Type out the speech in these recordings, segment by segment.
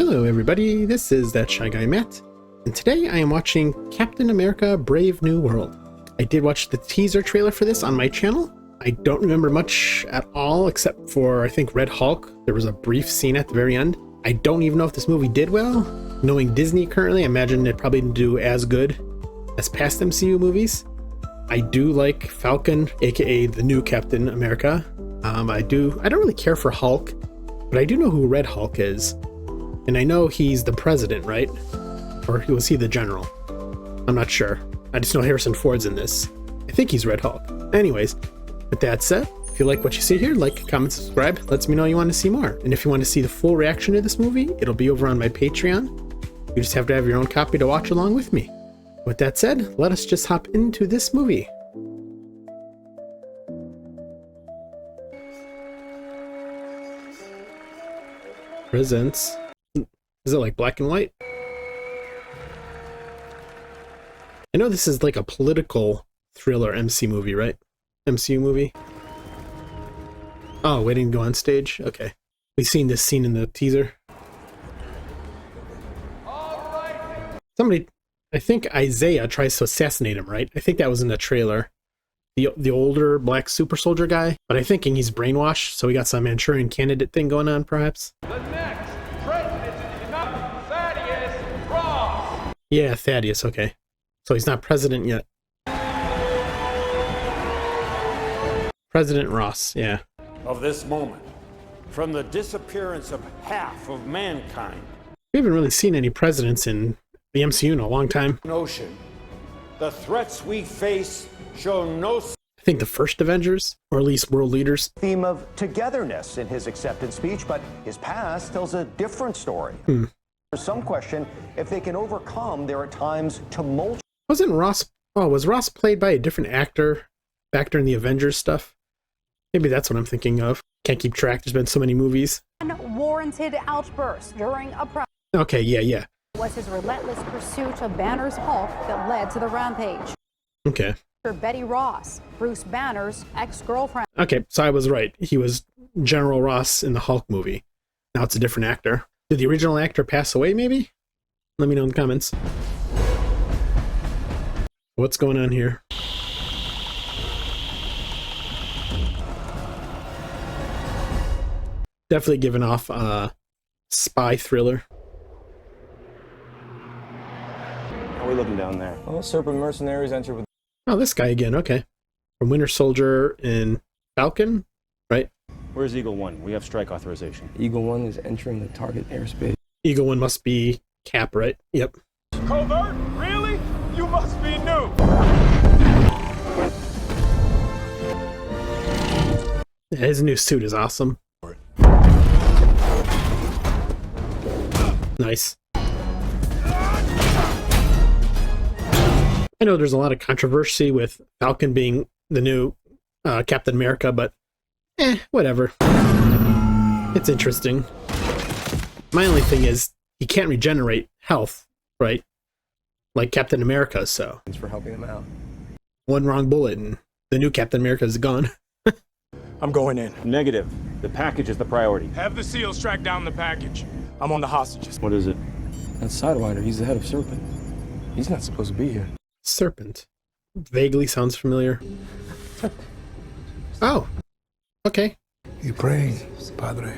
Hello everybody, this is That Shy Guy Matt, and today I am watching Captain America Brave New World. I did watch the teaser trailer for this on my channel. I don't remember much at all except for, I think, Red Hulk. There was a brief scene at the very end. I don't even know if this movie did well. Knowing Disney currently, I imagine it probably didn't do as good as past MCU movies. I do like Falcon, aka the new Captain America. I don't really care for Hulk, but I do know who Red Hulk is. And I know he's the president, right? Or was he the general? I'm not sure. I just know Harrison Ford's in this. I think he's Red Hulk. Anyways, with that said, if you like what you see here, like, comment, subscribe, lets me know you want to see more. And if you want to see the full reaction to this movie, it'll be over on my Patreon. You just have to have your own copy to watch along with me. With that said, let us just hop into this movie. Presents. Is it like black and white? I know this is like a political thriller MC movie, right? MCU movie. Oh, waiting to go on stage? Okay. We've seen this scene in the teaser. Somebody, I think Isaiah tries to assassinate him, right? I think that was in the trailer. The older black super soldier guy, but I'm thinking he's brainwashed, so we got some Manchurian candidate thing going on, perhaps. The next president of the United Thaddeus Ross. Yeah, Thaddeus, okay. So he's not president yet. President Ross, yeah. Of this moment, from the disappearance of half of mankind. We haven't really seen any presidents in the MCU in a long time. Notion, the threats we face show no. I think the first Avengers, or at least world leaders. Theme of togetherness in his acceptance speech, but his past tells a different story. There's some question if they can overcome their at times tumultuous. Wasn't Ross? Oh, was Ross played by a different actor back during the Avengers stuff? Maybe that's what I'm thinking of. Can't keep track. There's been so many movies. Unwarranted outburst during a press. Okay, yeah. Was his relentless pursuit of Banner's Hulk that led to the rampage. Okay. Betty Ross, Bruce Banner's ex-girlfriend. Okay, so I was right. He was General Ross in the Hulk movie. Now it's a different actor. Did the original actor pass away, maybe? Let me know in the comments. What's going on here? Definitely giving off a spy thriller. How are we looking down there? Oh, Serpent mercenaries enter with... Oh, this guy again, okay. From Winter Soldier and Falcon, right? Where's Eagle 1? We have strike authorization. Eagle 1 is entering the target airspace. Eagle 1 must be Cap, right? Yep. Covert? Really? You must be new. His new suit is awesome. Nice. I know there's a lot of controversy with Falcon being the new Captain America, but whatever. It's interesting. My only thing is he can't regenerate health, right? Like Captain America, so. Thanks for helping them out. One wrong bullet and the new Captain America is gone. I'm going in. Negative. The package is the priority. Have the SEALs track down the package. I'm on the hostages. What is it? That's Sidewinder. He's the head of Serpent. He's not supposed to be here. Serpent. Vaguely sounds familiar. Oh. Okay. Y praying, Padre.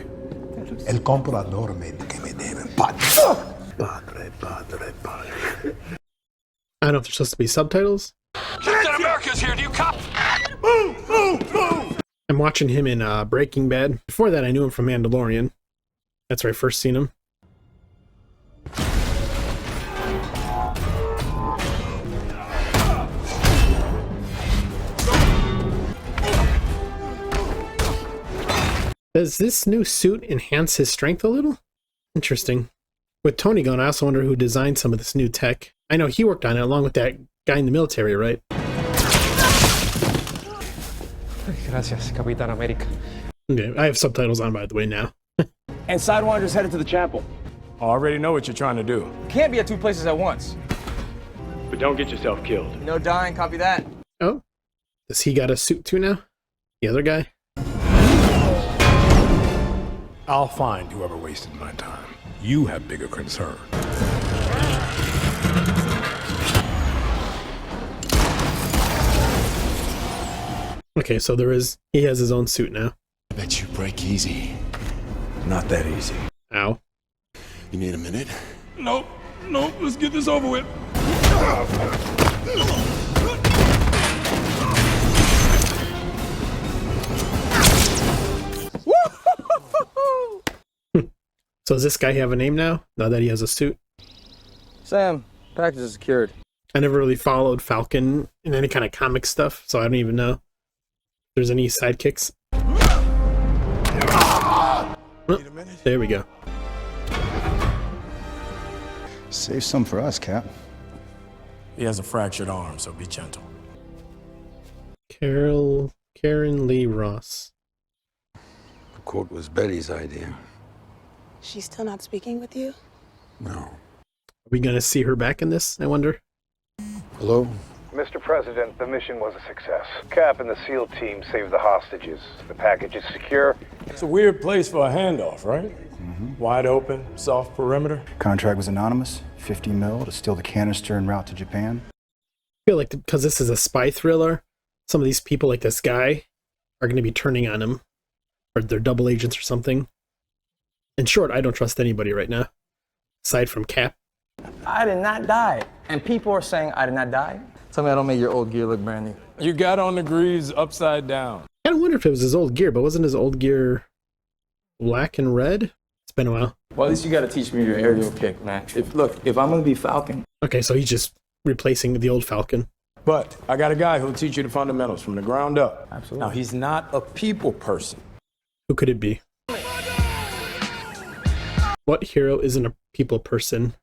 El comprador me que me deben. Padre. Padre. I don't know if there's supposed to be subtitles. Captain America's here. Do you cop? Move! I'm watching him in Breaking Bad. Before that, I knew him from Mandalorian. That's where I first seen him. Does this new suit enhance his strength a little? Interesting. With Tony gone, I also wonder who designed some of this new tech. I know he worked on it along with that guy in the military, right? Gracias, captainamerica. Okay, I have subtitles on, by the way, now. And Sidewinder's headed to the chapel. I already know what you're trying to do. Can't be at two places at once. But don't get yourself killed. No dying, copy that. Oh? Does he got a suit too now? The other guy? I'll find whoever wasted my time. You have bigger concern. Okay, so he has his own suit now. I bet you break easy. Not that easy. Ow. You need a minute? Nope. Let's get this over with. So does this guy have a name now that he has a suit? Sam, package is secured. I never really followed Falcon in any kind of comic stuff, so I don't even know if there's any sidekicks. Oh, there we go. Save some for us, Cap. He has a fractured arm, so be gentle. Karen Lee Ross. The quote was Betty's idea. She's still not speaking with you? No. Are we gonna see her back in this, I wonder? Hello? Mr. President, the mission was a success. Cap and the SEAL team saved the hostages. The package is secure. It's a weird place for a handoff, right? Wide open, soft perimeter. Contract was anonymous. 50 mil to steal the canister en route to Japan. I feel like because this is a spy thriller, some of these people, like this guy, are going to be turning on him, or they're double agents or something. In short, I don't trust anybody right now, aside from Cap. I did not die. And people are saying I did not die. Tell me I don't make your old gear look brand new. You got on the greaves upside down. I don't wonder if it was his old gear, but wasn't his old gear black and red? It's been a while. Well, at least you got to teach me your aerial kick, man. If I'm going to be Falcon. Okay, so he's just replacing the old Falcon. But I got a guy who'll teach you the fundamentals from the ground up. Absolutely. Now, he's not a people person. Who could it be? What hero isn't a people person?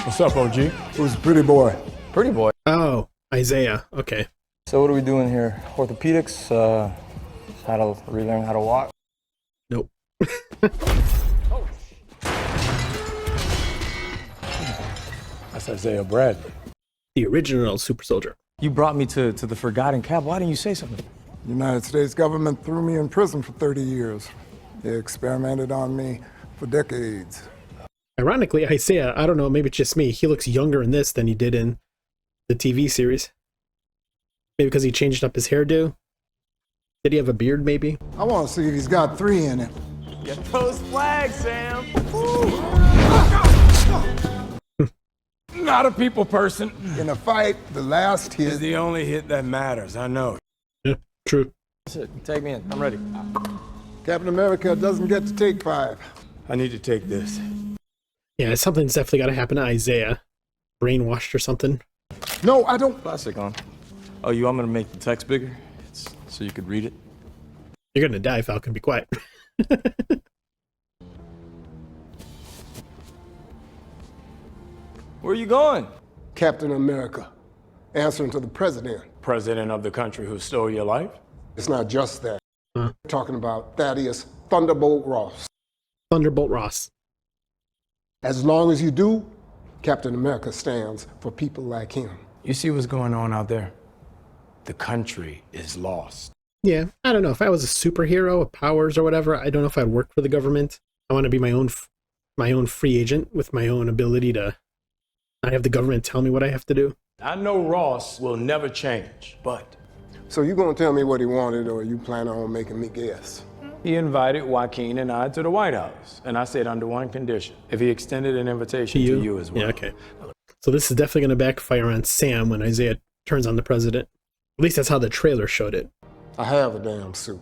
What's up, OG? Who's the pretty boy? Pretty boy. Oh, Isaiah. Okay. So what are we doing here? Orthopedics? How to relearn how to walk? Nope. That's Isaiah Bradley. The original super soldier. You brought me to the Forgotten Cap. Why didn't you say something? The United States government threw me in prison for 30 years. They experimented on me for decades. Ironically, Isaiah, I don't know, maybe it's just me, he looks younger in this than he did in the TV series. Maybe because he changed up his hairdo? Did he have a beard, maybe? I want to see if he's got 3 in it. Get those flags, Sam. Not a people person. In a fight, the last hit Is the only hit that matters. I know. Yeah, true. That's it. Take me in. I'm ready. Captain America doesn't get to take 5. I need to take this. Yeah, something's definitely got to happen to Isaiah. Brainwashed or something. No, I don't. Plastic on. Oh, you want me to make the text bigger? So you could read it? You're gonna die, Falcon. Be quiet. Where are you going? Captain America, answering to the president. President of the country who stole your life? It's not just that. We're talking about Thaddeus Thunderbolt Ross. Thunderbolt Ross. As long as you do, Captain America stands for people like him. You see what's going on out there? The country is lost. Yeah, I don't know. If I was a superhero with powers or whatever, I don't know if I'd work for the government. I want to be my own free agent with my own ability to not have the government tell me what I have to do. I know Ross will never change, but... So you gonna tell me what he wanted, or you plan on making me guess? He invited Joaquin and I to the White House, and I said under one condition, if he extended an invitation to you as well. Yeah, okay. So this is definitely going to backfire on Sam when Isaiah turns on the president. At least that's how the trailer showed it. I have a damn suit.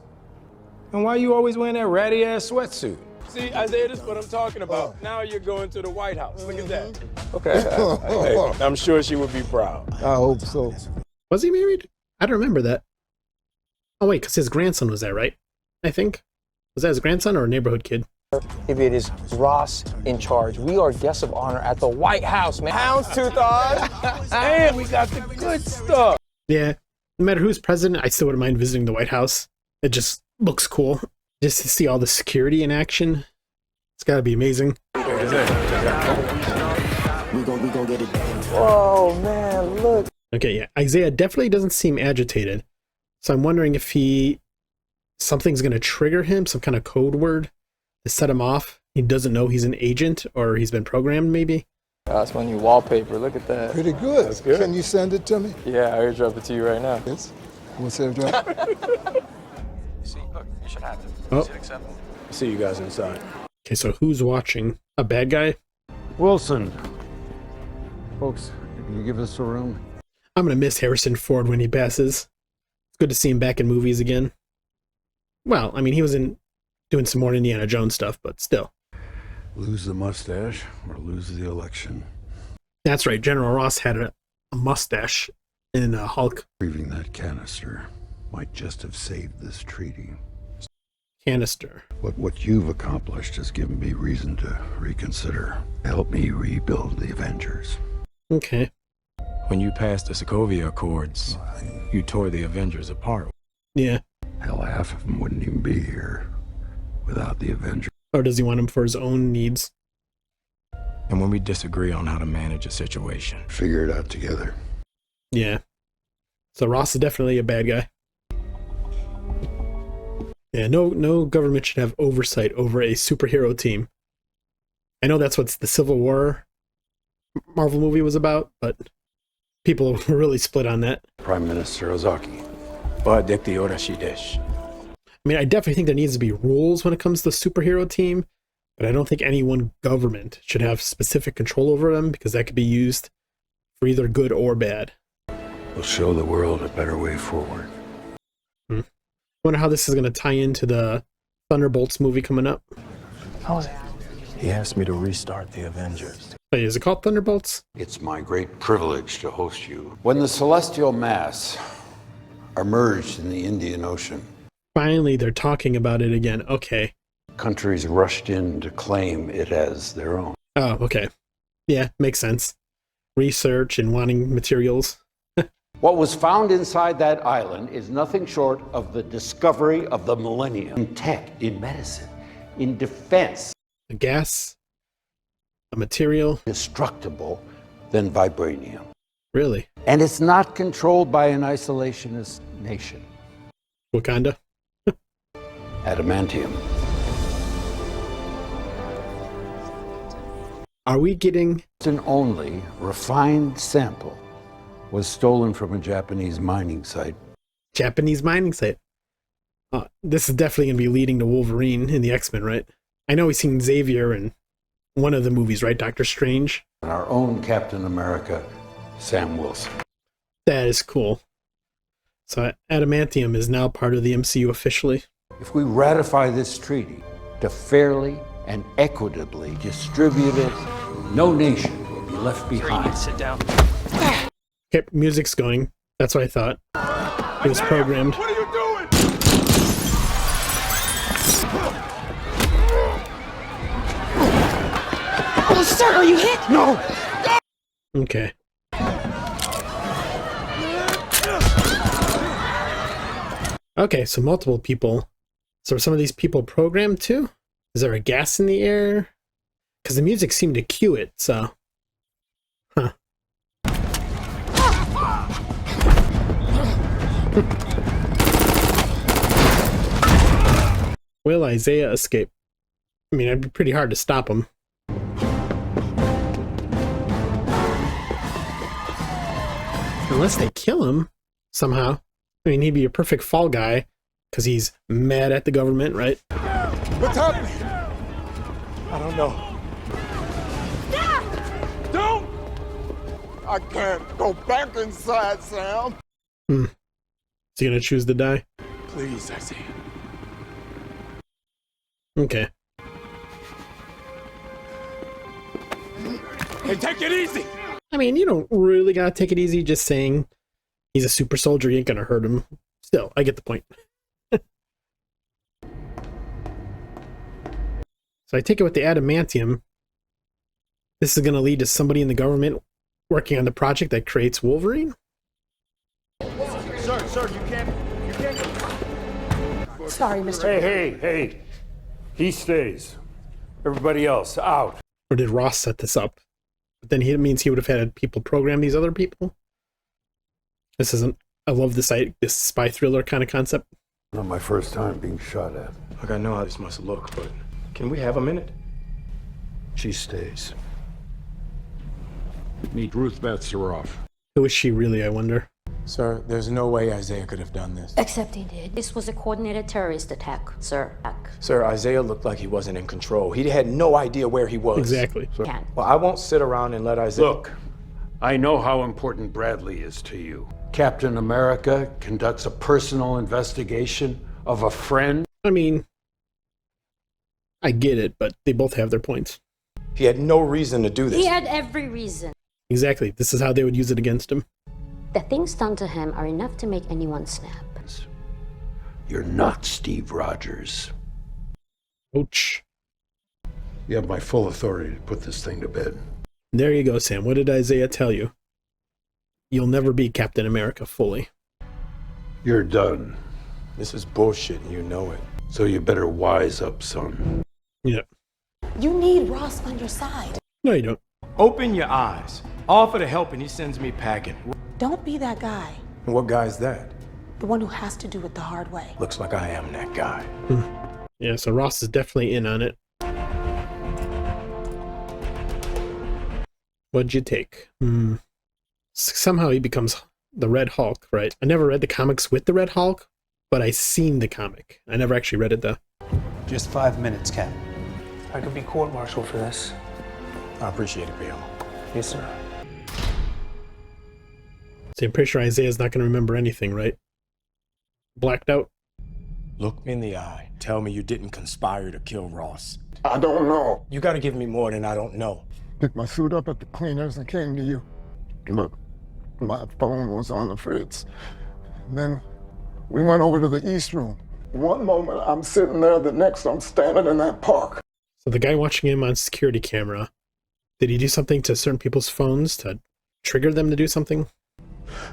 And why are you always wearing that ratty-ass sweatsuit? See, Isaiah, this is what I'm talking about. Now you're going to the White House. Look at that. Okay. Hey, I'm sure she would be proud. I hope so. Was he married? I don't remember that. Oh, wait, because his grandson was there, right? I think. Was that his grandson or a neighborhood kid? If it is Ross in charge, we are guests of honor at the White House, man. Houndstooth on. And we got the good stuff. Yeah. No matter who's president, I still wouldn't mind visiting the White House. It just looks cool. Just to see all the security in action. It's got to be amazing. We gon' get it. Whoa, man, look. Okay, yeah. Isaiah definitely doesn't seem agitated. So I'm wondering if something's going to trigger him, some kind of code word to set him off. He doesn't know he's an agent, or he's been programmed, maybe? That's my new wallpaper. Look at that. Pretty good. That's good. Can you send it to me? Yeah, I airdrop it to you right now. Yes. What's airdrop? See, look, you should have it. Oh. Accept it. See you guys inside. Okay, so who's watching? A bad guy? Wilson. Folks, can you give us a room? I'm gonna miss Harrison Ford when he passes. It's good to see him back in movies again. Well, I mean, he was doing some more Indiana Jones stuff, but still. Lose the mustache or lose the election. That's right, General Ross had a mustache in Hulk. Retrieving that canister might just have saved this treaty. Canister. What you've accomplished has given me reason to reconsider. Help me rebuild the Avengers. Okay. When you passed the Sokovia Accords, you tore the Avengers apart. Yeah. Hell, half of them wouldn't even be here without the Avengers. Or does he want him for his own needs? And when we disagree on how to manage a situation, Figure it out together. Yeah. So Ross is definitely a bad guy. Yeah, no government should have oversight over a superhero team. I know that's what the Civil War Marvel movie was about, but people were really split on that. Prime Minister Ozaki. I mean, I definitely think there needs to be rules when it comes to the superhero team, but I don't think any one government should have specific control over them, because that could be used for either good or bad. We'll show the world a better way forward. Wonder how this is going to tie into the Thunderbolts movie coming up. How was it? he asked me to restart the Avengers. Wait, is it called Thunderbolts? It's my great privilege to host you. When the celestial mass emerged in the Indian Ocean, Finally, they're talking about it again. Okay. countries rushed in to claim it as their own. Oh, okay. Yeah, makes sense. Research and wanting materials. What was found inside that island is nothing short of the discovery of the millennium. In tech, in medicine, in defense. A gas, a material. Destructible than vibranium. Really? And it's not controlled by an isolationist nation. Wakanda? Adamantium. Are we getting... An only refined sample was stolen from a Japanese mining site. Japanese mining site? This is definitely going to be leading to Wolverine in the X-Men, right? I know we've seen Xavier in one of the movies, right? Doctor Strange? And our own Captain America, Sam Wilson. That is cool. So Adamantium is now part of the MCU officially. If we ratify this treaty to fairly and equitably distribute it, no nation will be left behind. Sit down. Okay, music's going. That's what I thought. It was programmed. What are you doing? Oh, sir, are you hit? No! Okay. Okay, so multiple people. So are some of these people programmed too? Is there a gas in the air? Because the music seemed to cue it, so... Huh. Will Isaiah escape? I mean, it'd be pretty hard to stop him. Unless they kill him somehow. I mean, he'd be a perfect fall guy because he's mad at the government, right? What's happening? I don't know. Don't! I can't go back inside, Sam. Is he gonna choose to die? Please, Isaiah. Okay. Hey, take it easy! I mean, you don't really gotta take it easy, just saying he's a super soldier, you ain't gonna hurt him. Still, I get the point. So I take it with the adamantium, this is gonna lead to somebody in the government working on the project that creates Wolverine? Sir, you can't go. Sorry, Mr. Hey. He stays. Everybody else, out. Or did Ross set this up? But then it means he would have had people program these other people? This isn't... I love this spy thriller kind of concept. Not my first time being shot at. Look, I know how this must look, but can we have a minute? She stays. Meet Ruth Betzeroff. Who is she really, I wonder? Sir, there's no way Isaiah could have done this. Except he did. This was a coordinated terrorist attack, sir. Sir, Isaiah looked like he wasn't in control. He had no idea where he was. Exactly. Can. Well, I won't sit around and let Isaiah... Look, I know how important Bradley is to you. Captain America conducts a personal investigation of a friend. I mean, I get it, but they both have their points. He had no reason to do this. He had every reason. Exactly. This is how they would use it against him. The things done to him are enough to make anyone snap. You're not Steve Rogers. Ouch. You have my full authority to put this thing to bed. There you go, Sam. What did Isaiah tell you? You'll never be Captain America fully. You're done. This is bullshit and you know it. So you better wise up, son. Yep. You need Ross on your side. No, you don't. Open your eyes. Offer to help and he sends me packing. Don't be that guy. And what guy's that? The one who has to do it the hard way. Looks like I am that guy. Yeah, so Ross is definitely in on it. What'd you take? Somehow he becomes the Red Hulk, right? I never read the comics with the Red Hulk, but I seen the comic. I never actually read it though. Just 5 minutes, Cap. I could be court-martialed for this. I appreciate it, Bill. Yes, sir. So I'm pretty sure Isaiah's not going to remember anything, right? Blacked out? Look me in the eye. Tell me you didn't conspire to kill Ross. I don't know. You gotta give me more than I don't know. Picked my suit up at the cleaners and came to you. Look, my phone was on the fritz. Then we went over to the East Room. One moment I'm sitting there, the next I'm standing in that park. So the guy watching him on security camera, did he do something to certain people's phones to trigger them to do something?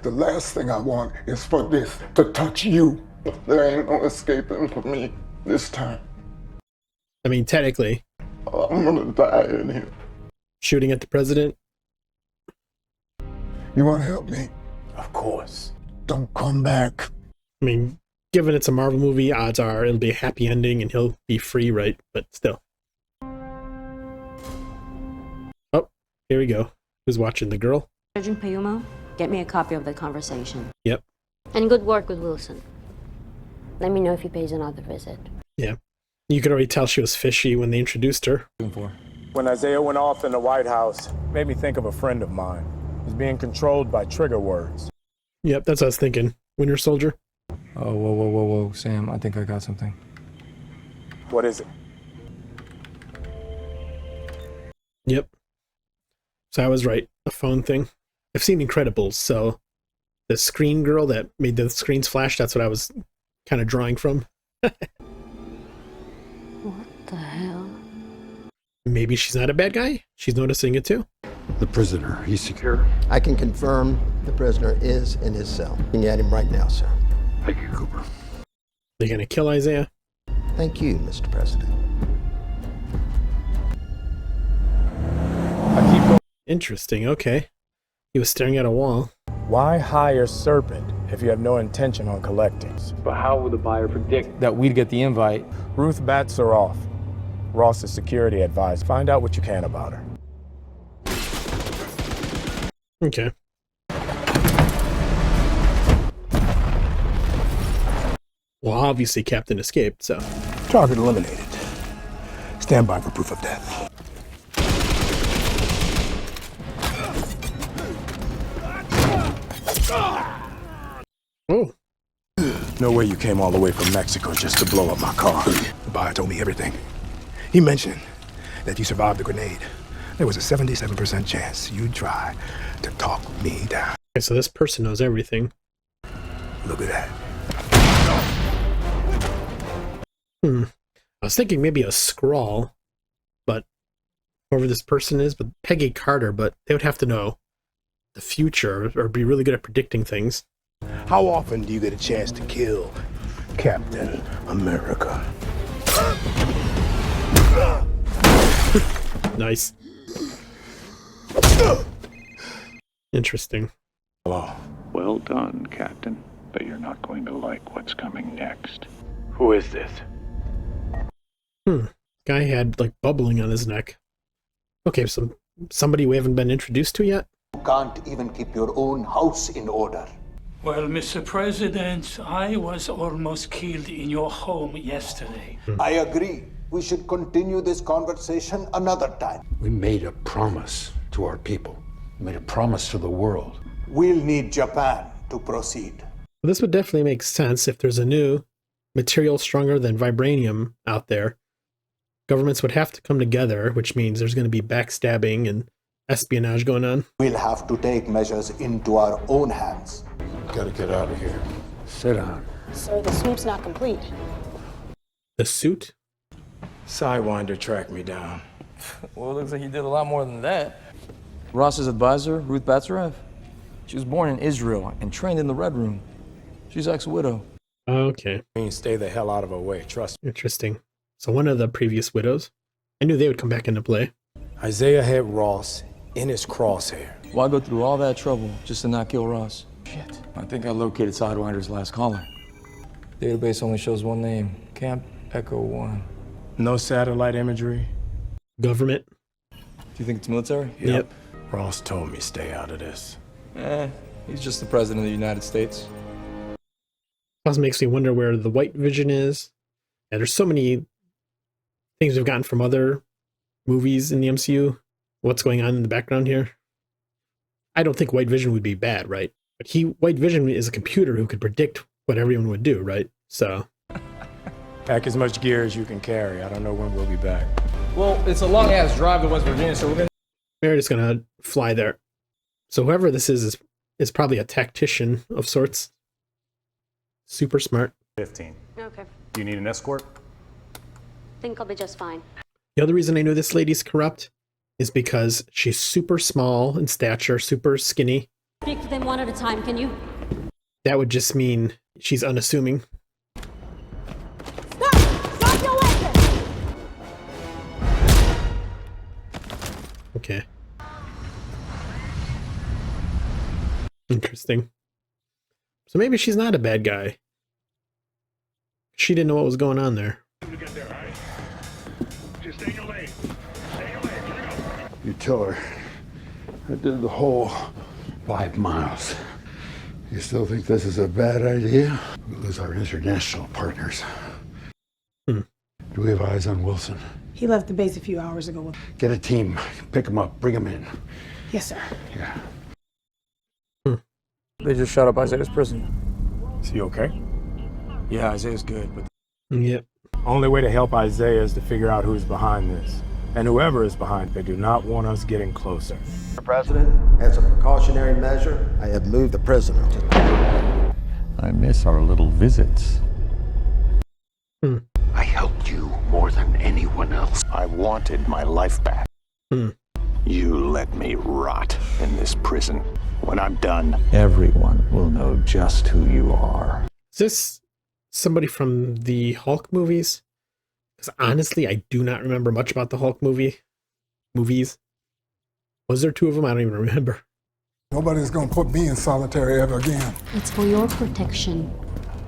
The last thing I want is for this to touch you. There ain't no escaping for me this time. I mean, technically. I'm gonna die in here. Shooting at the president? You wanna help me? Of course. Don't come back. I mean, given it's a Marvel movie, odds are it'll be a happy ending and he'll be free, right? But still. Oh, here we go. Who's watching? The girl? Sergeant Payumo, get me a copy of the conversation. Yep. And good work with Wilson. Let me know if he pays another visit. Yeah. You could already tell she was fishy when they introduced her. When Isaiah went off in the White House, it made me think of a friend of mine. He's being controlled by trigger words. Yep, that's what I was thinking. Winter Soldier. Oh, whoa, Sam, I think I got something. What is it? Yep. So I was right. A phone thing. I've seen Incredibles, so the screen girl that made the screens flash, that's what I was kind of drawing from. What the hell? Maybe she's not a bad guy. She's noticing it too. The prisoner, he's secure? I can confirm the prisoner is in his cell. Can you add him right now, sir? Thank you, Cooper. They're gonna kill Isaiah? Thank you, Mr. President. Interesting, okay. He was staring at a wall. Why hire Serpent if you have no intention on collecting? But how would the buyer predict? That we'd get the invite. Ruth Betzeroff, Ross's security advisor. Find out what you can about her. Okay. Well, obviously Captain escaped, so. Target eliminated. Stand by for proof of death. Oh. No way you came all the way from Mexico just to blow up my car. The buyer told me everything. He mentioned that you survived the grenade. There was a 77% chance you'd try to talk me down. Okay, so this person knows everything. Look at that. I was thinking maybe a scrawl, but whoever this person is, but Peggy Carter, but they would have to know the future or be really good at predicting things. How often do you get a chance to kill Captain America? Nice. Interesting. Hello. Well done, Captain. But you're not going to like what's coming next. Who is this? Guy had like bubbling on his neck. Okay, so somebody we haven't been introduced to yet? You can't even keep your own house in order. Well, Mr. President, I was almost killed in your home yesterday. I agree. We should continue this conversation another time. We made a promise to our people. We made a promise to the world. We'll need Japan to proceed. This would definitely make sense if there's a new material stronger than vibranium out there. Governments would have to come together, which means there's going to be backstabbing and espionage going on. We'll have to take measures into our own hands. Gotta get out of here. Sit down. Sir, the swoop's not complete. The suit? Sidewinder tracked me down. Well, it looks like he did a lot more than that. Ross's advisor, Ruth Batsarev. She was born in Israel and trained in the Red Room. She's ex-widow. Okay. I mean, stay the hell out of her way, trust me. Interesting. So one of the previous widows. I knew they would come back into play. Isaiah had Ross in his crosshair. Why go through all that trouble just to not kill Ross? Shit. I think I located Sidewinder's last caller. Database only shows one name, Camp Echo 1. No satellite imagery. Government. Do you think it's military? Yep. Ross told me stay out of this. He's just the president of the United States. Also makes me wonder where the white vision is. And there's so many things we've gotten from other movies in the MCU. What's going on in the background here? I don't think white vision would be bad, right? But white vision is a computer who could predict what everyone would do, right? So Pack as much gear as you can carry. I don't know when we'll be back. Well, it's a long-ass drive to West Virginia, so we're gonna... Meredith's gonna fly there. So whoever this is probably a tactician of sorts. Super smart. 15. Okay. Do you need an escort? Think I'll be just fine. The other reason I know this lady's corrupt is because she's super small in stature, super skinny. Speak to them one at a time, can you? That would just mean she's unassuming. Stop your weapon! Okay. Interesting. So maybe she's not a bad guy. She didn't know what was going on there. You tell her I did the whole 5 miles. You still think this is a bad idea? We lose our international partners. Do we have eyes on Wilson? He left the base a few hours ago. Get a team, pick him up, bring him in. Yes, sir. Yeah. They just shot up Isaiah's prison. Is he okay? Yeah, Isaiah's good, but... Yep. Only way to help Isaiah is to figure out who's behind this. And whoever is behind, they do not want us getting closer. Mr. President, as a precautionary measure, I have moved the prisoner. I miss our little visits. I helped you more than anyone else. I wanted my life back. You let me rot in this prison. When I'm done, everyone will know just who you are. Is this somebody from the Hulk movies? Because honestly, I do not remember much about the Hulk movies. Was there 2 of them? I don't even remember. Nobody's gonna put me in solitary ever again. It's for your protection.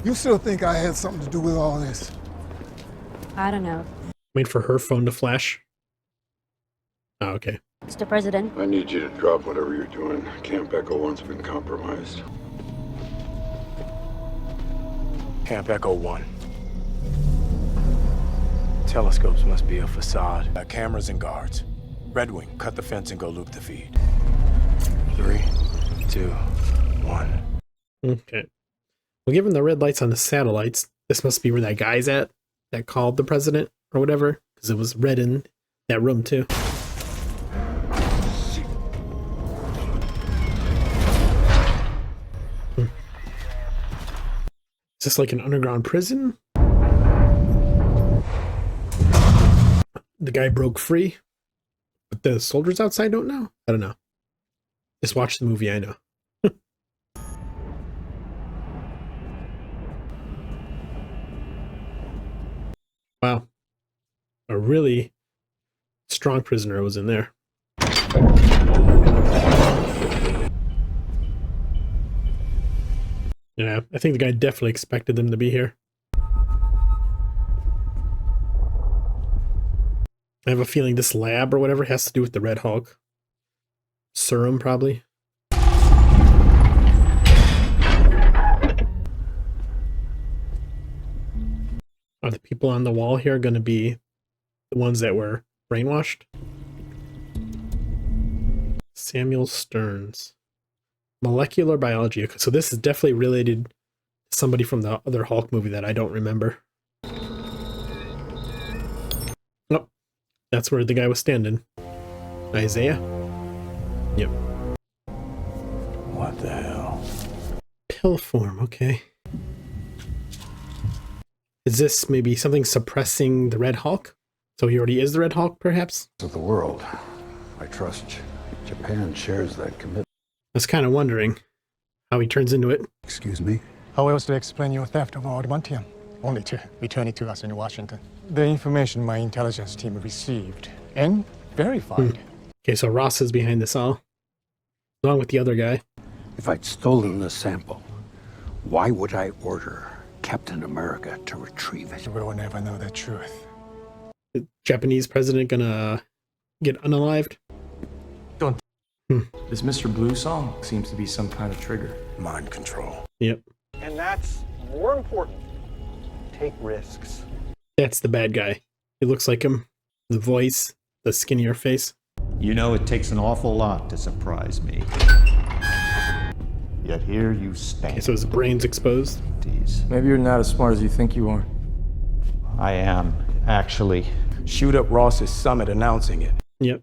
You still think I had something to do with all this? I don't know. Wait for her phone to flash. Oh, okay. Mr. President. I need you to drop whatever you're doing. Camp Echo 1's been compromised. Camp Echo 1. Telescopes must be a facade. Cameras and guards. Red Wing, cut the fence and go loop the feed. 3, 2, 1. Okay. Well, given the red lights on the satellites, this must be where that guy's at that called the president or whatever, because it was red in that room too. Is this like an underground prison? The guy broke free, but the soldiers outside don't know? I don't know. Just watch the movie, I know. Wow. A really strong prisoner was in there. Yeah, I think the guy definitely expected them to be here. I have a feeling this lab or whatever has to do with the Red Hulk. Serum, probably. Are the people on the wall here going to be the ones that were brainwashed? Samuel Stearns. Molecular biology. So this is definitely related to somebody from the other Hulk movie that I don't remember. Oh, that's where the guy was standing. Isaiah? Yep. What the hell? Pill form, okay. Is this maybe something suppressing the Red Hulk? So he already is the Red Hulk, perhaps? Of the world. I trust Japan shares that commitment. I was kind of wondering how he turns into it. Excuse me? How else to explain your theft of adamantium? Only to return it to us in Washington. The information my intelligence team received and verified. Okay, so Ross is behind this all, along with the other guy. If I'd stolen the sample, why would I order Captain America to retrieve it? We will never know the truth. The Japanese president gonna get unalived? Don't. This Mr. Blue song seems to be some kind of trigger. Mind control. Yep. And that's more important. Take risks. That's the bad guy. He looks like him. The voice, the skinnier face. You know, it takes an awful lot to surprise me. Yet here you stand. Okay, so his brain's exposed. Maybe you're not as smart as you think you are. I am, actually. Shoot up Ross's summit announcing it. Yep.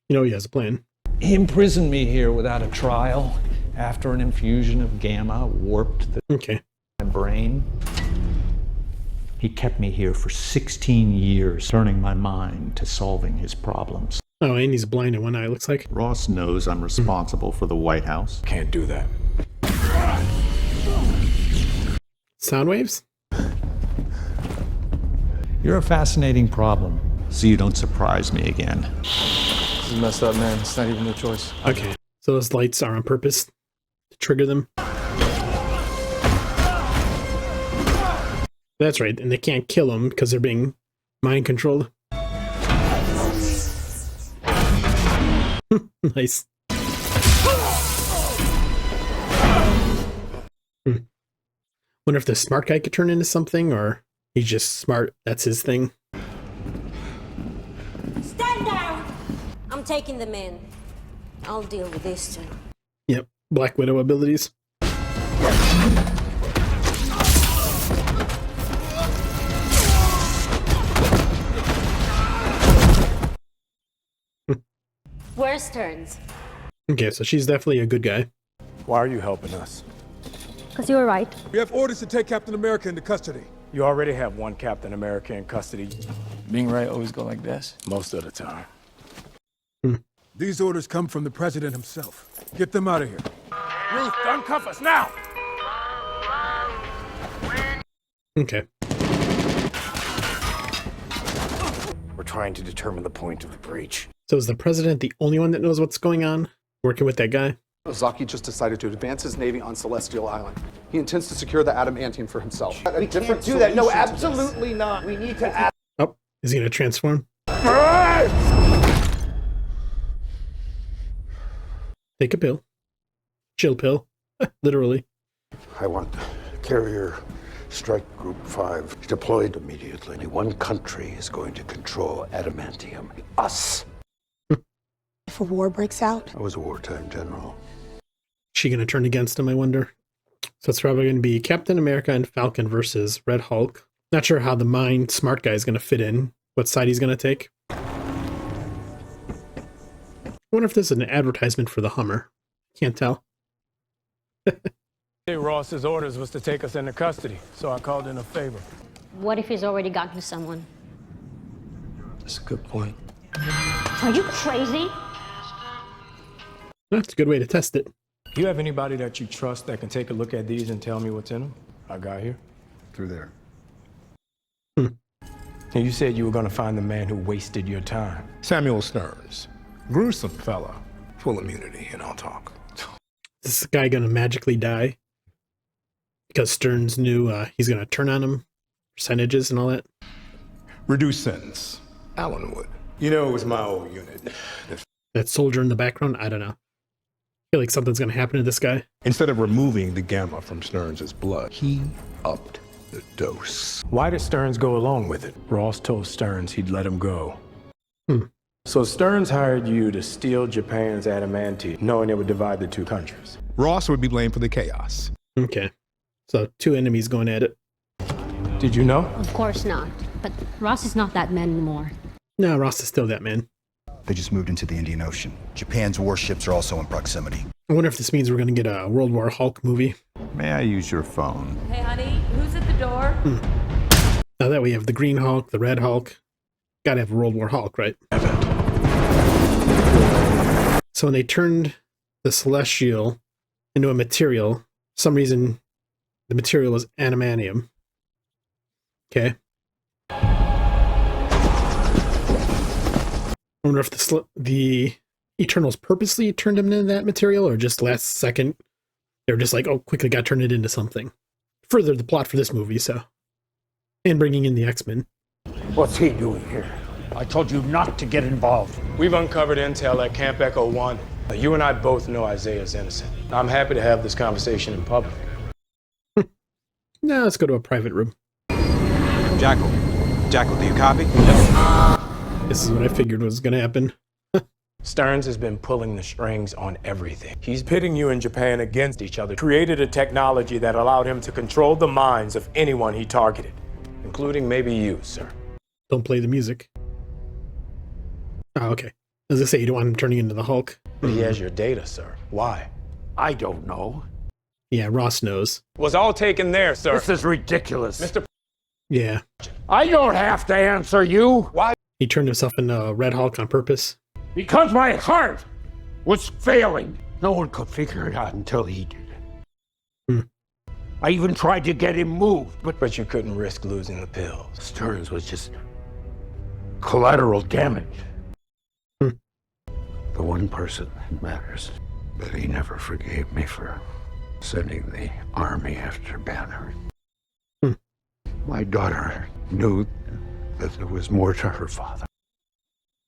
You know he has a plan. He imprisoned me here without a trial after an infusion of gamma warped my brain. He kept me here for 16 years, turning my mind to solving his problems. Oh, and he's blind in one eye, looks like. Ross knows I'm responsible for the White House. Can't do that. Sound waves? You're a fascinating problem, so you don't surprise me again. This is messed up, man. It's not even a choice. Okay, so those lights are on purpose to trigger them. That's right, and they can't kill them because they're being mind controlled. Nice. Wonder if the smart guy could turn into something, or he's just smart. That's his thing. Stand down! I'm taking them in. I'll deal with this too. Yep, Black Widow abilities. Where's Stearns? Okay, so she's definitely a good guy. Why are you helping us? Because you were right. We have orders to take Captain America into custody. You already have one Captain America in custody. Being right always go like this? Most of the time. These orders come from the president himself. Get them out of here. Ruth, uncuff us now! Okay. We're trying to determine the point of the breach. So is the president the only one that knows what's going on? Working with that guy? Ozaki just decided to advance his navy on Celestial Island. He intends to secure the adamantium for himself. We can't do that. No, absolutely not. We need to add. Oh, is he gonna transform? Take a pill. Chill pill. Literally. I want Carrier Strike Group 5 deployed immediately. Only one country is going to control adamantium. Us. If a war breaks out? I was a wartime general. She gonna turn against him, I wonder. So it's probably gonna be Captain America and Falcon versus Red Hulk. Not sure how the mind smart guy is gonna fit in. What side he's gonna take. I wonder if this is an advertisement for the Hummer. Can't tell. Ross's orders was to take us into custody, so I called in a favor. What if he's already gotten someone? That's a good point. Are you crazy? That's a good way to test it. You have anybody that you trust that can take a look at these and tell me what's in them? I got here. Through there. And you said you were going to find the man who wasted your time. Samuel Stearns. Gruesome fella. Full immunity, and I'll talk. Is this guy gonna magically die? Because Stearns knew he's gonna turn on him? Percentages and all that? Reduced sentence. Alan would. You know, it was my old unit. That soldier in the background, I don't know. I feel like something's gonna happen to this guy. Instead of removing the gamma from Stearns' blood, he upped the dose. Why did Stearns go along with it? Ross told Stearns he'd let him go. So Stearns hired you to steal Japan's adamantine, knowing it would divide the two countries. Ross would be blamed for the chaos. Okay. So two enemies going at it. Did you know? Of course not. But Ross is not that man anymore. No, Ross is still that man. They just moved into the Indian Ocean. Japan's warships are also in proximity. I wonder if this means we're going to get a World War Hulk movie. May I use your phone? Hey, honey, who's at the door? Now that we have the Green Hulk, the Red Hulk, gotta have a World War Hulk, right? So when they turned the Celestial into a material, for some reason the material was adamantium. Okay. I wonder if the Eternals purposely turned him into that material, or just last second they were just like, oh, quickly got turned it into something. Further the plot for this movie, so. And bringing in the X-Men. What's he doing here? I told you not to get involved. We've uncovered intel at Camp Echo 1. You and I both know Isaiah's innocent. I'm happy to have this conversation in public. Now let's go to a private room. Jackal, do you copy? This is what I figured was going to happen. Stearns has been pulling the strings on everything. He's pitting you and Japan against each other, created a technology that allowed him to control the minds of anyone he targeted, including maybe you, sir. Don't play the music. Oh, okay. As I say, you don't want him turning into the Hulk. But he has your data, sir. Why? I don't know. Yeah, Ross knows. Was all taken there, sir. This is ridiculous. Mr. Yeah. I don't have to answer you. Why? He turned himself into Red Hulk on purpose. Because my heart was failing. No one could figure it out until he did. I even tried to get him moved, but you couldn't risk losing the pills. Stearns was just collateral damage. The one person that matters. But he never forgave me for sending the army after Banner. My daughter knew that there was more to her father.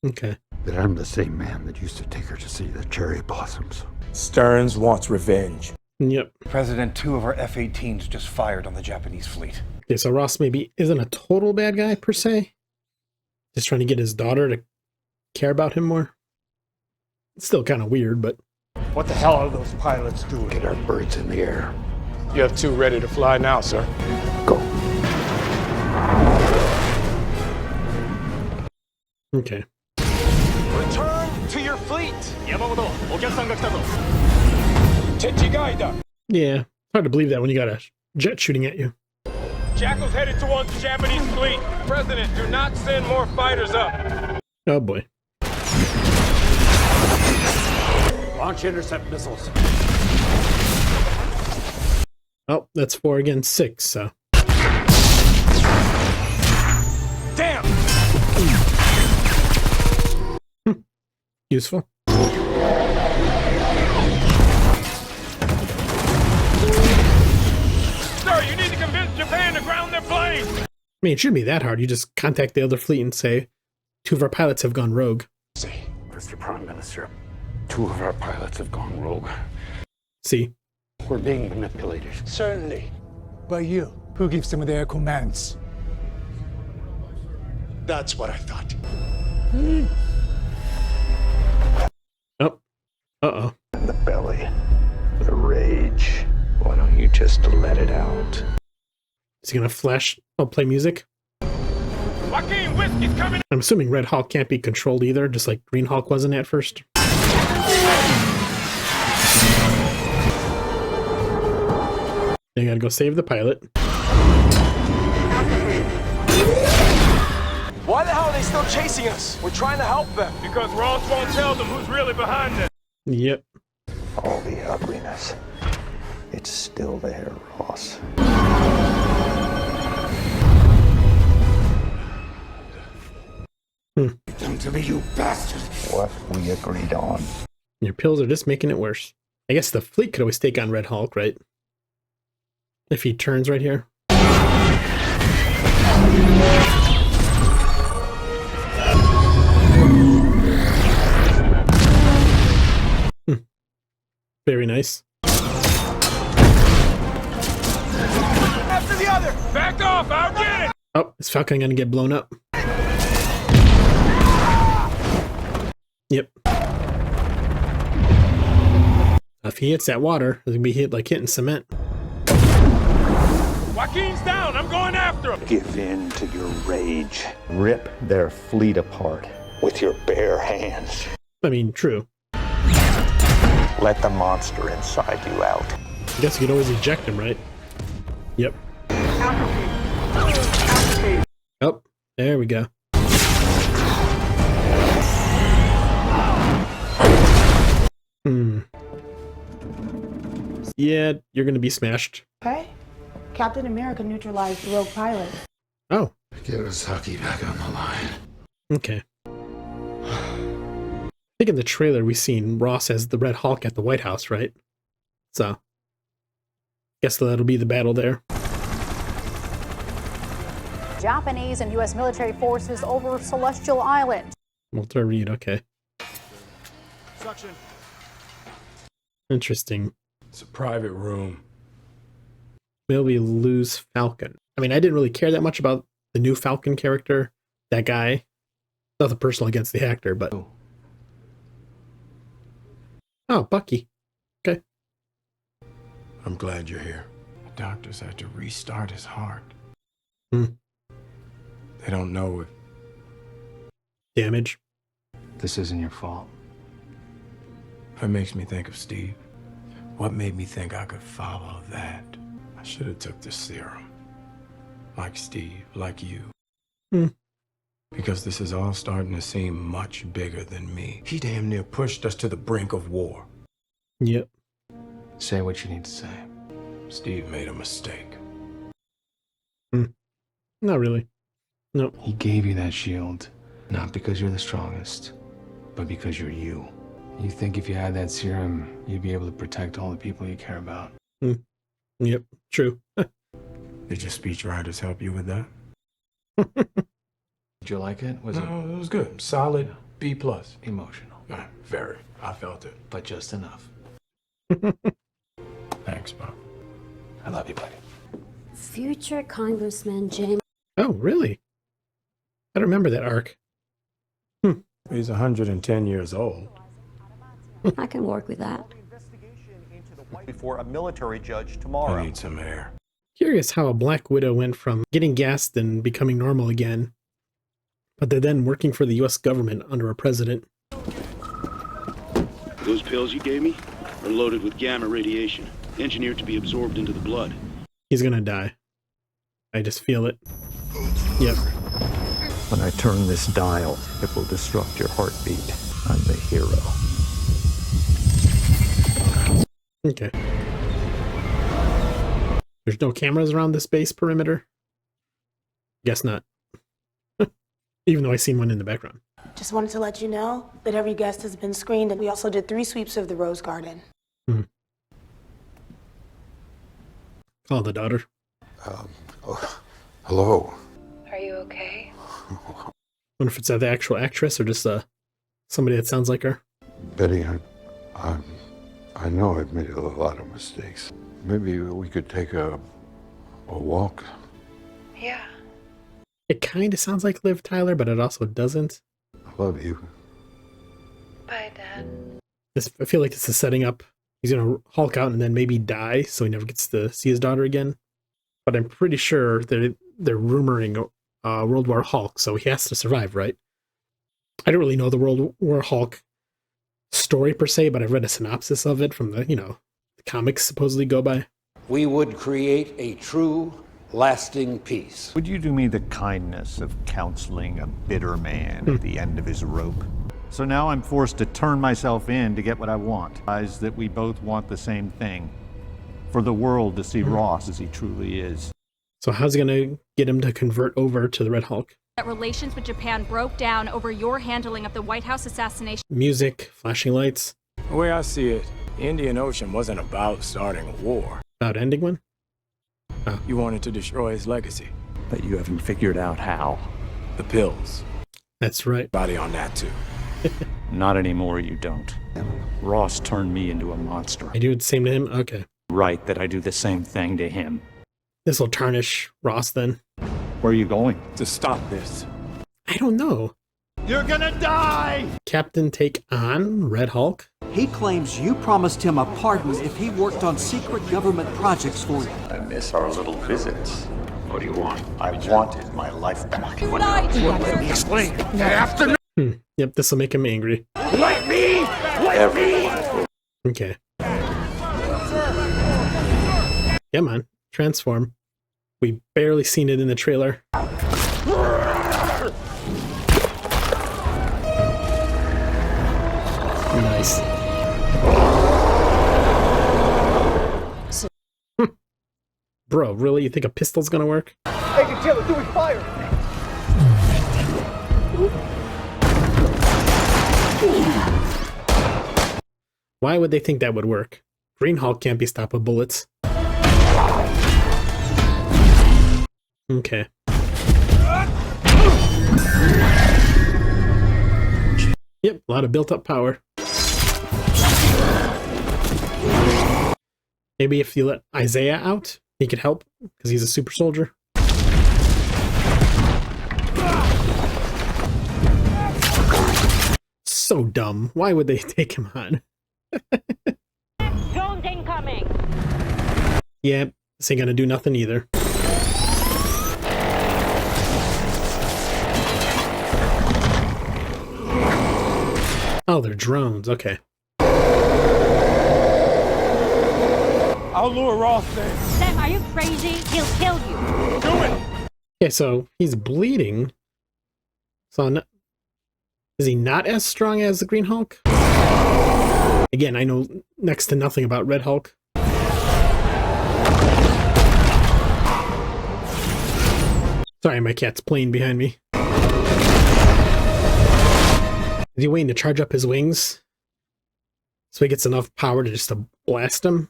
Okay. That I'm the same man that used to take her to see the cherry blossoms. Stearns wants revenge. Yep. President, 2 of our F-18s just fired on the Japanese fleet. Okay, so Ross maybe isn't a total bad guy, per se. Just trying to get his daughter to care about him more. It's still kind of weird, but... What the hell are those pilots doing? Get our birds in the air. You have 2 ready to fly now, sir. Go. Okay. Return to your fleet! Yeah, hard to believe that when you got a jet shooting at you. Jackal's headed towards the Japanese fleet. President, do not send more fighters up. Oh boy. Launch intercept missiles. Oh, that's 4 against 6, so. Damn! Useful. Sir, you need to convince Japan to ground their planes! I mean, it shouldn't be that hard. You just contact the other fleet and say, 2 of our pilots have gone rogue. Mr. Prime Minister, 2 of our pilots have gone rogue. See? We're being manipulated. Certainly. By you. Who gives them their commands? That's what I thought. Oh. Uh-oh. In the belly. The rage. Why don't you just let it out? Is he gonna flash? Oh, play music? Joaquin, whiskey's coming! I'm assuming Red Hulk can't be controlled either, just like Green Hulk wasn't at first. You gotta go save the pilot. Why the hell are they still chasing us? We're trying to help them. Because Ross won't tell them who's really behind them. Yep. All the ugliness. It's still there, Ross. Come to me, you bastard! What we agreed on. Your pills are just making it worse. I guess the fleet could always take on Red Hulk, right? If he turns right here. Very nice. After the other! Back off! I'll get it! Oh, is Falcon gonna get blown up? Yep. If he hits that water, it's gonna be hit like hitting cement. Joaquin's down! I'm going after him! Give in to your rage. Rip their fleet apart with your bare hands. I mean, true. Let the monster inside you out. I guess you could always eject him, right? Yep. Oh, there we go. Yeah, you're gonna be smashed. Okay. Captain America neutralized the rogue pilot. Oh. Get Osaki back on the line. Okay. I think in the trailer we seen Ross as the Red Hulk at the White House, right? So, guess that'll be the battle there. Japanese and U.S. military forces over Celestial Island. Walter Reed, okay. Suction. Interesting. It's a private room. Will we lose Falcon? I mean, I didn't really care that much about the new Falcon character. That guy. Nothing personal against the actor, but... Oh, Bucky. Okay. I'm glad you're here. The doctors had to restart his heart. They don't know if... Damage. This isn't your fault. It makes me think of Steve. What made me think I could follow that? I should have took the serum. Like Steve, like you. Because this is all starting to seem much bigger than me. He damn near pushed us to the brink of war. Yep. Say what you need to say. Steve made a mistake. Not really. Nope. He gave you that shield, not because you're the strongest, but because you're you. You think if you had that serum, you'd be able to protect all the people you care about. Yep, true. Did your speechwriters help you with that? Did you like it? Was it was good. Solid B+. Emotional. Very. I felt it. But just enough. Thanks, Bob. I love you, buddy. Future Congressman James. Oh, really? I don't remember that arc. He's 110 years old. I can work with that. Before a military judge tomorrow. I need some air. Curious how a Black Widow went from getting gassed and becoming normal again, but they're then working for the U.S. government under a president. Those pills you gave me are loaded with gamma radiation, engineered to be absorbed into the blood. He's gonna die. I just feel it. Yep. When I turn this dial, it will disrupt your heartbeat. I'm the hero. Okay. There's no cameras around this base perimeter? Guess not. Even though I seen one in the background. Just wanted to let you know that every guest has been screened, and we also did 3 sweeps of the Rose Garden. Call the daughter. Hello. Are you okay? Wonder if it's the actual actress or just somebody that sounds like her. Betty, I know I've made a lot of mistakes. Maybe we could take a walk. Yeah. It kind of sounds like Liv Tyler, but it also doesn't. I love you. Bye, Dad. I feel like it's a setting up. He's going to Hulk out and then maybe die, so he never gets to see his daughter again. But I'm pretty sure they're rumoring World War Hulk, so he has to survive, right? I don't really know the World War Hulk story per se, but I've read a synopsis of it from the, the comics supposedly go by. We would create a true, lasting peace. Would you do me the kindness of counseling a bitter man at the end of his rope? So now I'm forced to turn myself in to get what I want. Realize that we both want the same thing. For the world to see Ross as he truly is. So how's he going to get him to convert over to the Red Hulk? That relations with Japan broke down over your handling of the White House assassination. Music, flashing lights. The way I see it, the Indian Ocean wasn't about starting a war. About ending one? Oh. You wanted to destroy his legacy. But you haven't figured out how. The pills. That's right. Body on that too. Not anymore, you don't. Ross turned me into a monster. I do the same to him? Okay. Right that I do the same thing to him. This will tarnish Ross then. Where are you going? To stop this. I don't know. You're gonna die! Captain take on Red Hulk? He claims you promised him a pardon if he worked on secret government projects for you. I miss our little visits. What do you want? I wanted my life back. Let me explain. After Yep, this will make him angry. Let me! Let me! Okay. Come on, transform. We barely seen it in the trailer. Nice. Bro, really? You think a pistol's gonna work? Agent Taylor, doing fire! Why would they think that would work? Green Hulk can't be stopped with bullets. Okay. Yep, a lot of built-up power. Maybe if you let Isaiah out, he could help, because he's a super soldier. So dumb. Why would they take him on? Drones incoming! Yeah, this ain't gonna do nothing either. Oh, they're drones. Okay. I'll lure Ross there. Sam, are you crazy? He'll kill you. Do it! Okay, so he's bleeding. So is he not as strong as the Green Hulk? Again, I know next to nothing about Red Hulk. Sorry, my cat's playing behind me. Is he waiting to charge up his wings? So he gets enough power to just blast him?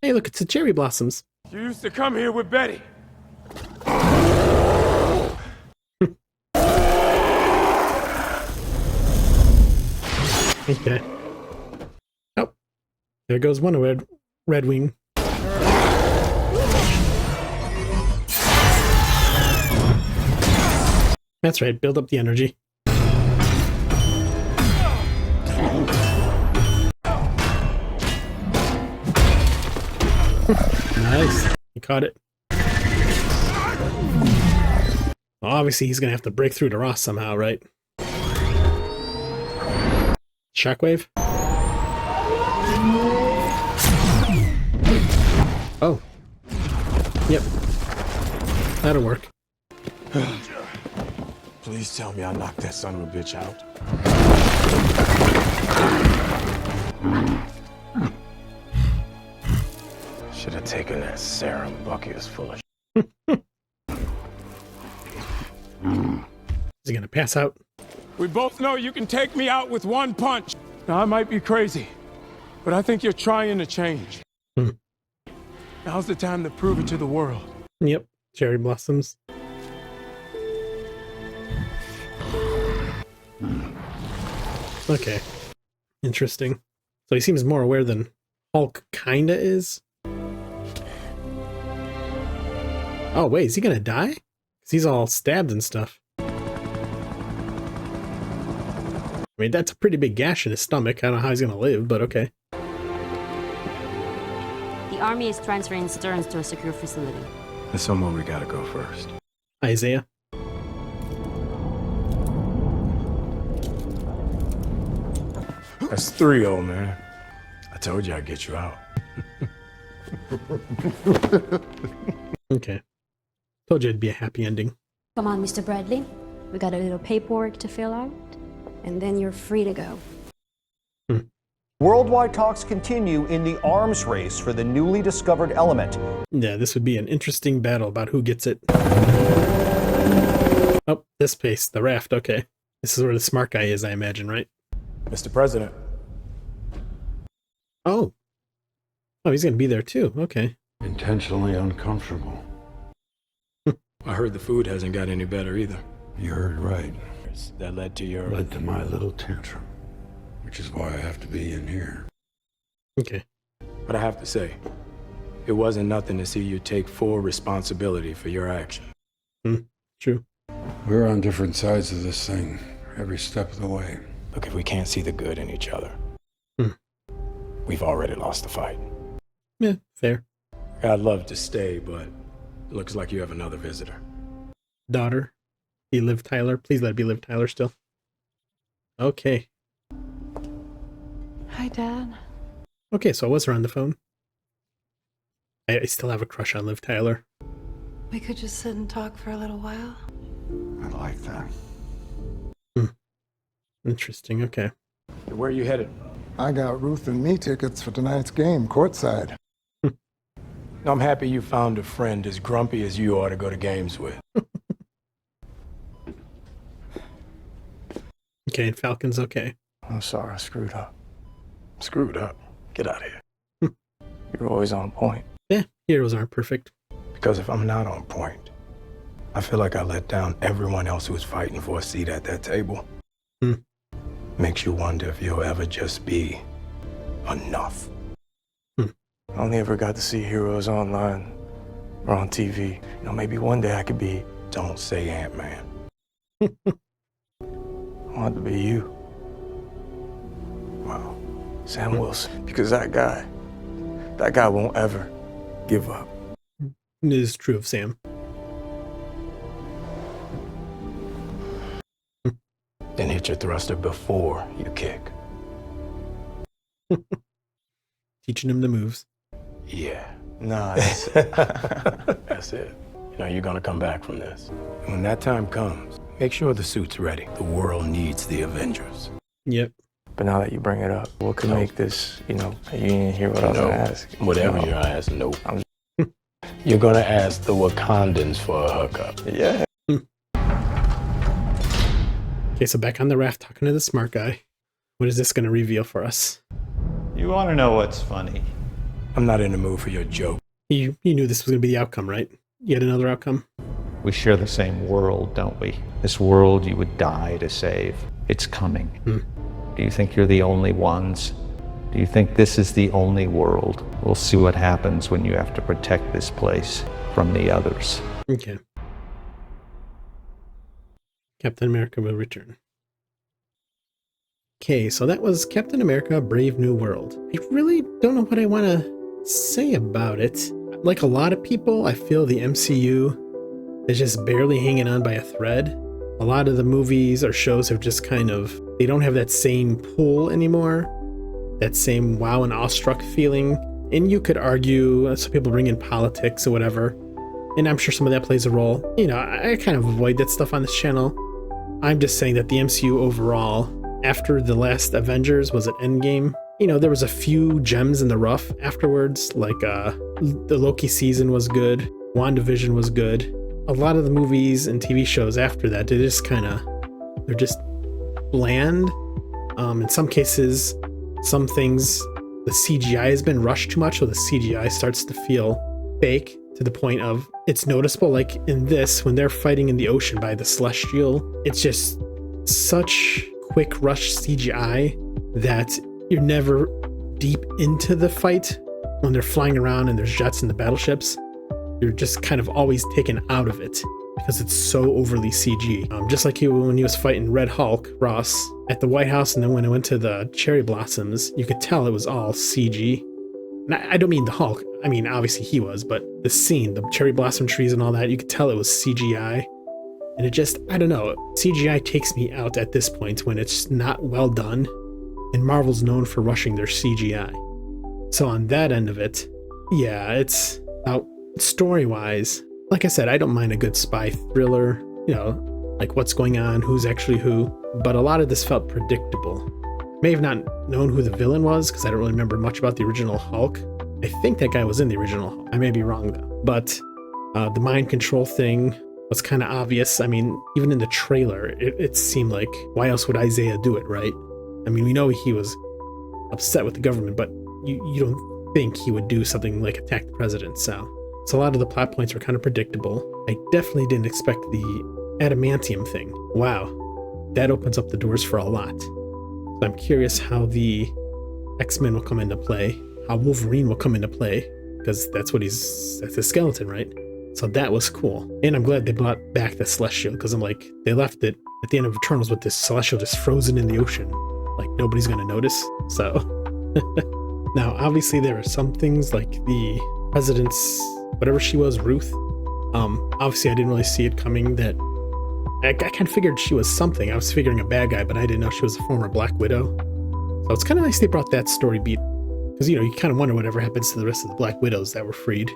Hey, look, it's the cherry blossoms. You used to come here with Betty. Okay. Oh, there goes one red wing. That's right, build up the energy. Nice. He caught it. Well, obviously, he's going to have to break through to Ross somehow, right? Shockwave? Oh. Yep. That'll work. Please tell me I knocked that son of a bitch out. Should have taken that serum. Bucky was full of shit. Is he gonna pass out? We both know you can take me out with one punch. Now, I might be crazy, but I think you're trying to change. Now's the time to prove it to the world. Yep. Cherry blossoms. Okay. Interesting. So he seems more aware than Hulk kinda is. Oh, wait, is he gonna die? Because he's all stabbed and stuff. I mean, that's a pretty big gash in his stomach. I don't know how he's gonna live, but okay. The army is transferring Stearns to a secure facility. There's somewhere we gotta go first. Isaiah. That's 3, old man. I told you I'd get you out. Okay. Told you it'd be a happy ending. Come on, Mr. Bradley. We got a little paperwork to fill out, and then you're free to go. Worldwide talks continue in the arms race for the newly discovered element. Yeah, this would be an interesting battle about who gets it. Oh, this place, the raft, okay. This is where the smart guy is, I imagine, right? Mr. President. Oh. Oh, he's gonna be there too, okay. Intentionally uncomfortable. I heard the food hasn't got any better either. You heard right. behaviors that led to your... Led to my little tantrum, which is why I have to be in here. Okay. But I have to say, it wasn't nothing to see you take full responsibility for your action. True. We're on different sides of this thing every step of the way. Look, if we can't see the good in each other, we've already lost the fight. Yeah, fair. I'd love to stay, but it looks like you have another visitor. Daughter, be Liv Tyler. Please let it be Liv Tyler still. Okay. Hi, Dad. Okay, so I was her on the phone. I still have a crush on Liv Tyler. We could just sit and talk for a little while. I like that. Interesting, okay. Where are you headed? I got Ruth and me tickets for tonight's game, courtside. I'm happy you found a friend as grumpy as you are to go to games with. Okay, and Falcon's okay. I'm sorry, I screwed up. Screwed up? Get out of here. You're always on point. Yeah, heroes aren't perfect. Because if I'm not on point, I feel like I let down everyone else who's fighting for a seat at that table. Makes you wonder if you'll ever just be enough. I only ever got to see heroes online or on TV. You know, maybe one day I could be... Don't say Ant-Man. I want to be you. Wow. Sam Wilson. Because that guy won't ever give up. It is true of Sam. Then hit your thruster before you kick. Teaching him the moves. Yeah. Nah, that's it. That's it. You know, you're gonna come back from this. And when that time comes, make sure the suit's ready. The world needs the Avengers. Yep. But now that you bring it up, what could make this, you know, you didn't hear what I was gonna ask. Whatever you're asking, nope. You're gonna ask the Wakandans for a hookup. Yeah. Okay, so back on the raft talking to the smart guy. What is this going to reveal for us? You want to know what's funny? I'm not in the mood for your joke. You knew this was going to be the outcome, right? Yet another outcome? We share the same world, don't we? This world you would die to save. It's coming. Do you think you're the only ones? Do you think this is the only world? We'll see what happens when you have to protect this place from the others. Okay. Captain America will return. Okay, so that was Captain America Brave New World. I really don't know what I want to say about it. Like a lot of people, I feel the MCU is just barely hanging on by a thread. A lot of the movies or shows have just kind of, they don't have that same pull anymore. That same wow and awestruck feeling. And you could argue, some people bring in politics or whatever, and I'm sure some of that plays a role. You know, I kind of avoid that stuff on this channel. I'm just saying that the MCU overall, after the last Avengers was an Endgame, you know, there was a few gems in the rough afterwards, like the Loki season was good, WandaVision was good. A lot of the movies and TV shows after that, they're just bland. In some cases, some things, the CGI has been rushed too much, so the CGI starts to feel fake to the point of it's noticeable. Like in this, when they're fighting in the ocean by the Celestial, it's just such quick rush CGI that you're never deep into the fight. When they're flying around and there's jets and the battleships, you're just kind of always taken out of it because it's so overly CG. Just like when he was fighting Red Hulk, Ross, at the White House, and then when it went to the Cherry Blossoms, you could tell it was all CG. And I don't mean the Hulk. I mean, obviously he was, but the scene, the cherry blossom trees and all that, you could tell it was CGI. And it just, I don't know, CGI takes me out at this point when it's not well done. And Marvel's known for rushing their CGI. So on that end of it, yeah, it's out story-wise. Like I said, I don't mind a good spy thriller, you know, like what's going on, who's actually who. But a lot of this felt predictable. May have not known who the villain was because I don't really remember much about the original Hulk. I think that guy was in the original Hulk. I may be wrong though. But the mind control thing was kind of obvious. I mean, even in the trailer, it seemed like, why else would Isaiah do it, right? I mean, we know he was upset with the government, but you don't think he would do something like attack the president. So a lot of the plot points were kind of predictable. I definitely didn't expect the adamantium thing. Wow. that opens up the doors for a lot. So I'm curious how the X-Men will come into play, how Wolverine will come into play, because that's the skeleton, right? So that was cool. And I'm glad they brought back the Celestial, because I'm like, they left it at the end of Eternals with this Celestial just frozen in the ocean. Like, nobody's gonna notice. So now obviously there are some things like the president's, whatever she was, Ruth. Obviously I didn't really see it coming that I kind of figured she was something. I was figuring a bad guy, but I didn't know she was a former Black Widow. So it's kind of nice they brought that story beat, because, you know, you kind of wonder whatever happens to the rest of the Black Widows that were freed.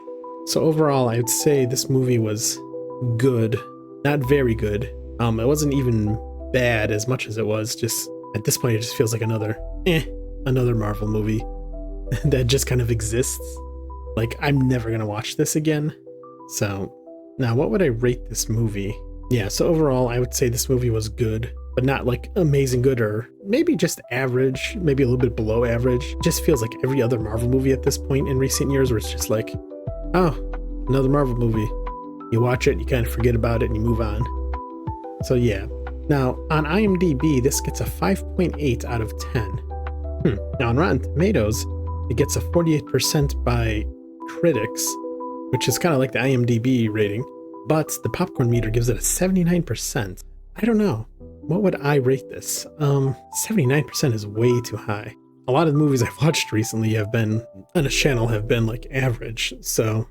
So overall, I would say this movie was good, not very good. It wasn't even bad as much as it was. Just at this point, it just feels like another Marvel movie that just kind of exists. Like, I'm never gonna watch this again. So now, what would I rate this movie? Yeah, so overall, I would say this movie was good, but not like amazing good, or maybe just average, maybe a little bit below average. It just feels like every other Marvel movie at this point in recent years, where it's just like, oh, another Marvel movie. You watch it, you kind of forget about it, and you move on. So yeah. Now, on IMDb, this gets a 5.8 out of 10. Now, on Rotten Tomatoes, it gets a 48% by critics, which is kind of like the IMDb rating, but the popcorn meter gives it a 79%. I don't know. What would I rate this? 79% is way too high. A lot of the movies I've watched recently have been, on a channel, have been like average, so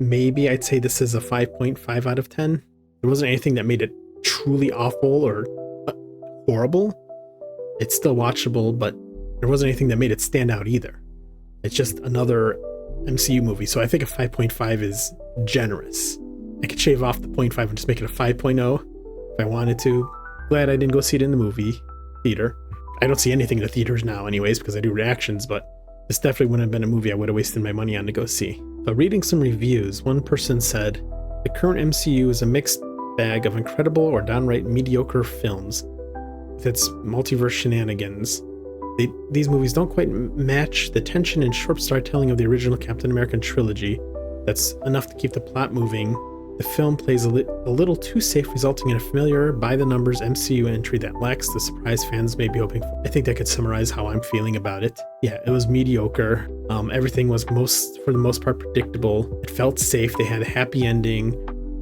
maybe I'd say this is a 5.5 out of 10. There wasn't anything that made it truly awful or horrible. It's still watchable, but there wasn't anything that made it stand out either. It's just another MCU movie, so I think a 5.5 is generous. I could shave off the 0.5 and just make it a 5.0 if I wanted to. Glad I didn't go see it in the movie theater. I don't see anything in the theaters now anyways, because I do reactions, but this definitely wouldn't have been a movie I would have wasted my money on to go see. But reading some reviews, one person said, the current MCU is a mixed bag of incredible or downright mediocre films with its multiverse shenanigans. These movies don't quite match the tension and sharp storytelling of the original Captain America trilogy. That's enough to keep the plot moving. The film plays a little too safe, resulting in a familiar, by-the-numbers MCU entry that lacks the surprise fans may be hoping for. I think that could summarize how I'm feeling about it. Yeah, it was mediocre. Everything was for the most part, predictable. It felt safe. They had a happy ending.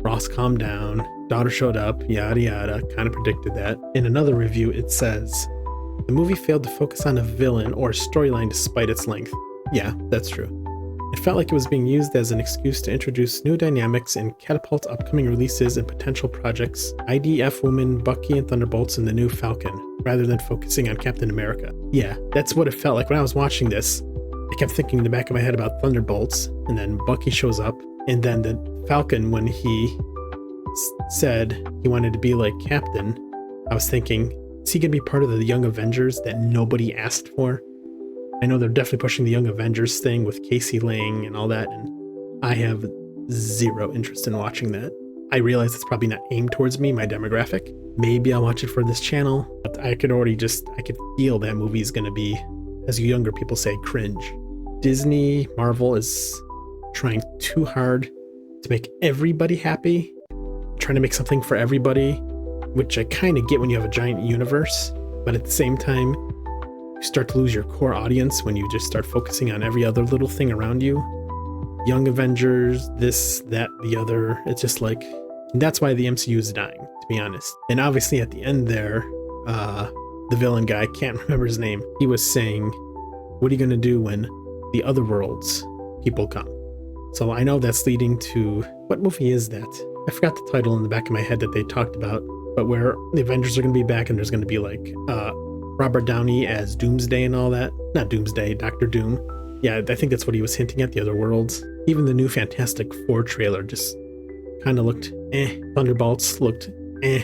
Ross calmed down. Daughter showed up. Yada yada. Kind of predicted that. In another review, it says, the movie failed to focus on a villain or storyline despite its length. Yeah, that's true. It felt like it was being used as an excuse to introduce new dynamics and catapult upcoming releases and potential projects, IDF Woman, Bucky, and Thunderbolts, and the new Falcon, rather than focusing on Captain America. Yeah, that's what it felt like when I was watching this. I kept thinking in the back of my head about Thunderbolts, and then Bucky shows up, and then the Falcon, when he said he wanted to be like Captain, I was thinking, is he going to be part of the Young Avengers that nobody asked for? I know they're definitely pushing the Young Avengers thing with Casey Lang and all that, and I have zero interest in watching that. I realize it's probably not aimed towards me, my demographic. Maybe I'll watch it for this channel, but I could feel that movie is going to be, as you younger people say, cringe. Disney, Marvel is trying too hard to make everybody happy, trying to make something for everybody, which I kind of get when you have a giant universe, but at the same time, you start to lose your core audience when you just start focusing on every other little thing around you. Young Avengers, this, that, the other. It's just like, that's why the MCU is dying, to be honest. And obviously at the end there, the villain guy, I can't remember his name, he was saying, what are you going to do when the other worlds people come? So I know that's leading to, what movie is that? I forgot the title in the back of my head that they talked about, but where the Avengers are going to be back and there's going to be like, Robert Downey as Doomsday and all that. Not Doomsday, Dr. Doom. Yeah, I think that's what he was hinting at, the other worlds. Even the new Fantastic Four trailer just kind of looked eh. Thunderbolts looked eh.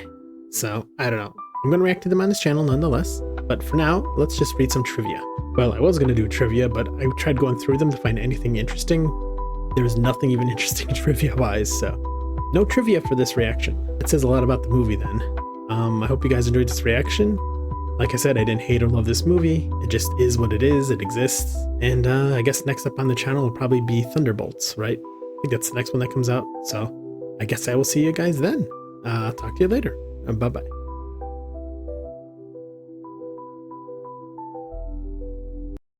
So, I don't know. I'm going to react to them on this channel nonetheless. But for now, let's just read some trivia. Well, I was going to do trivia, but I tried going through them to find anything interesting. There was nothing even interesting trivia-wise, so no trivia for this reaction. It says a lot about the movie then. I hope you guys enjoyed this reaction. Like I said, I didn't hate or love this movie. It just is what it is. It exists. And I guess next up on the channel will probably be Thunderbolts, right? I think that's the next one that comes out. So I guess I will see you guys then. Talk to you later. Bye-bye.